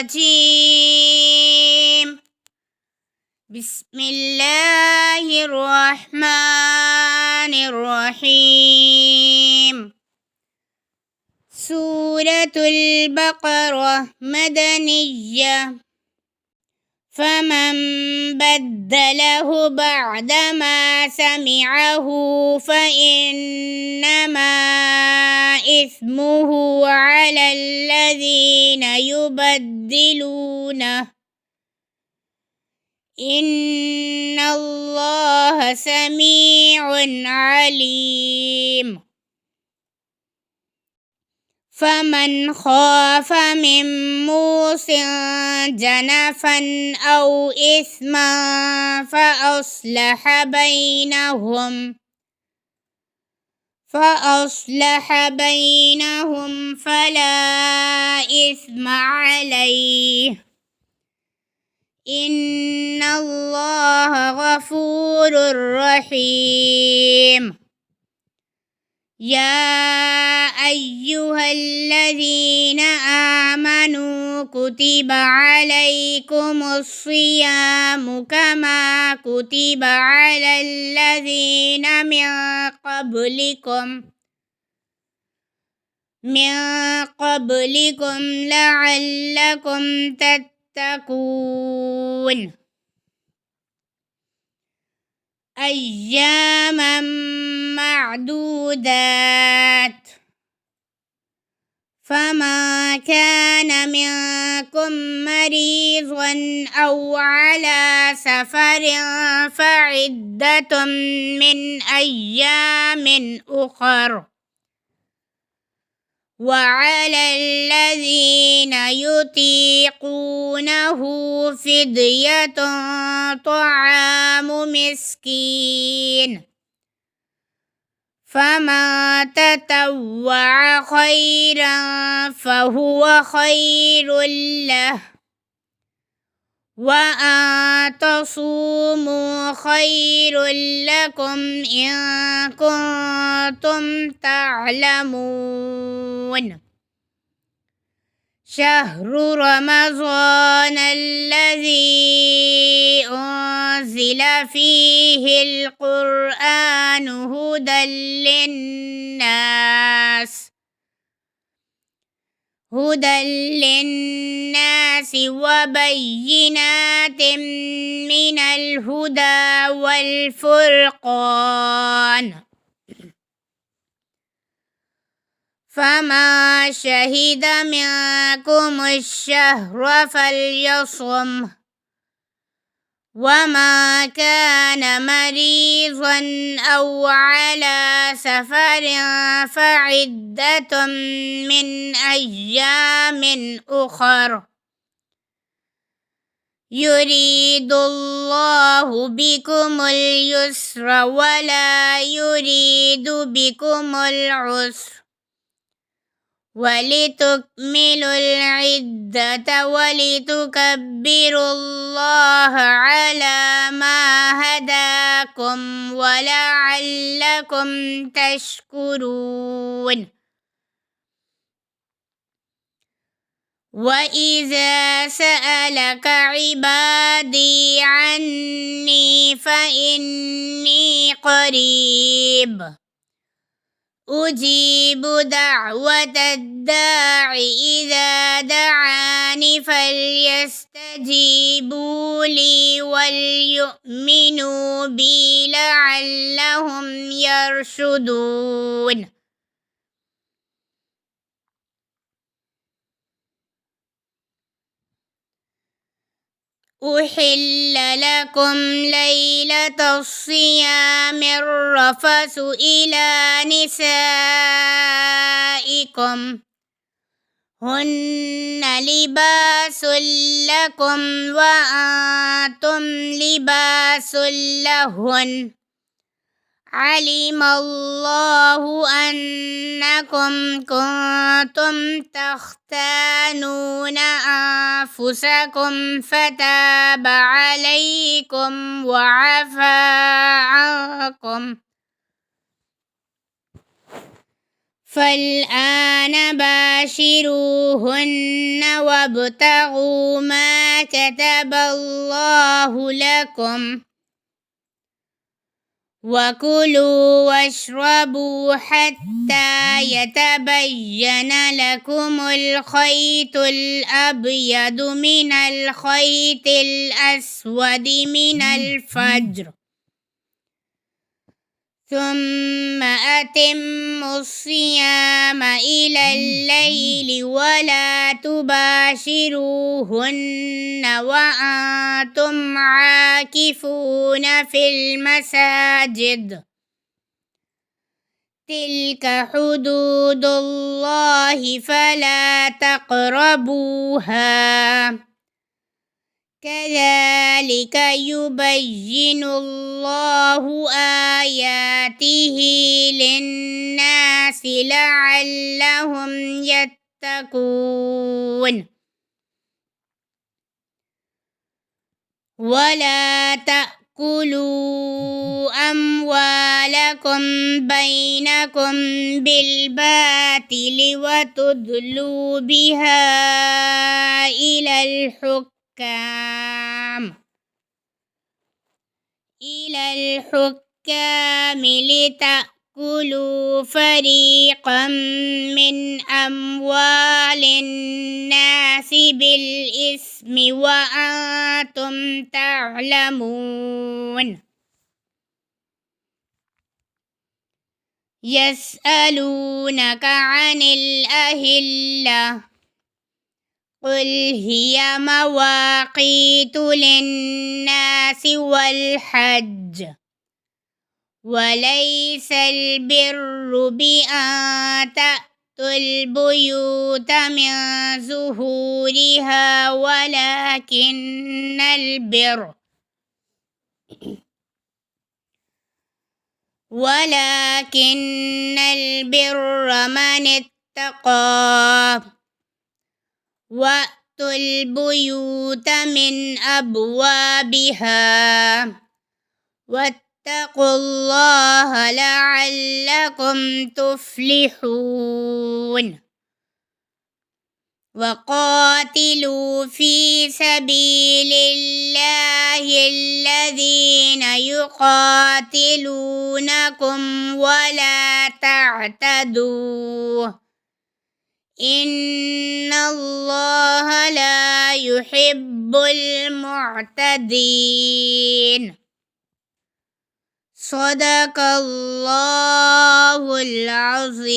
الرجيم. بسم الله الرحمن الرحيم. سورة البقرة مدنية، فمن بدله بعدما سمعه فإنما إثمه على الذين يبدلونه، إن الله سميع عليم. فمن خاف من موص جنفا أو إثما فأصلح بينهم فلا إثم عليه، إن الله غفور رحيم. يا أيها الذين آمنوا كتب عليكم الصيام كما كتب على الذين من قبلكم لعلكم تتقون. أياما معدودات، فما كان منكم مريضا أو على سفر فعدة من أيام أخر، وعلى الذين يطيقونه فدية طعام مسكين، فمن تطوع خيرا فهو خير له، وأن تصوموا خير لكم إن كنتم تعلمون. شهر رمضان الذي أنزل فيه القرآن هدى للناس وبينات من الهدى والفرقان، فمن شهد منكم الشهر فليصمه، وما كان مريضا أو على سفر فعدة من أيام أخر، يريد الله بكم اليسر ولا يريد بكم العسر، ولتكملوا العدة ولتكبروا الله على ما هداكم ولعلكم تشكرون. وإذا سألك عبادي عني فإني قريب أجيب دعوة الداع إذا دعاني فليستجيبوا لي وليؤمنوا بي لعلهم يرشدون. أحل لكم ليلة الصيام الرفث إلى نسائكم هن لباس لكم وأنتم لباس لهن، علم الله أنكم كنتم تختانون أنفسكم فتاب عليكم وعفى عنكم، فالآن باشروهن وابتغوا ما كتب الله لكم وكلوا واشربوا حتى يتبين لكم الخيط الأبيض من الخيط الأسود من الفجر ثم أتموا الصيام إلى الليل ولا تباشروهن وأنتم عاكفون في المساجد تلك حدود الله فلا تقربوها كذلك يبين الله آياته للناس لعلهم يتقون ولا تأكلوا أموالكم بينكم بالباطل وتدلوا بها إلى الحكام لتأكلوا فريقا من أموال الناس بالإثم وأنتم تعلمون يسألونك عن الأهلة قل هي مواقيت للناس والحج وليس البر بأن تأتوا البيوت من ظهورها ولكن البر من اتقى وأتوا البيوت من أبوابها واتقوا الله لعلكم تفلحون وقاتلوا في سبيل الله الذين يقاتلونكم ولا تعتدوا إن الله لا يحب المعتدين صدق الله العظيم.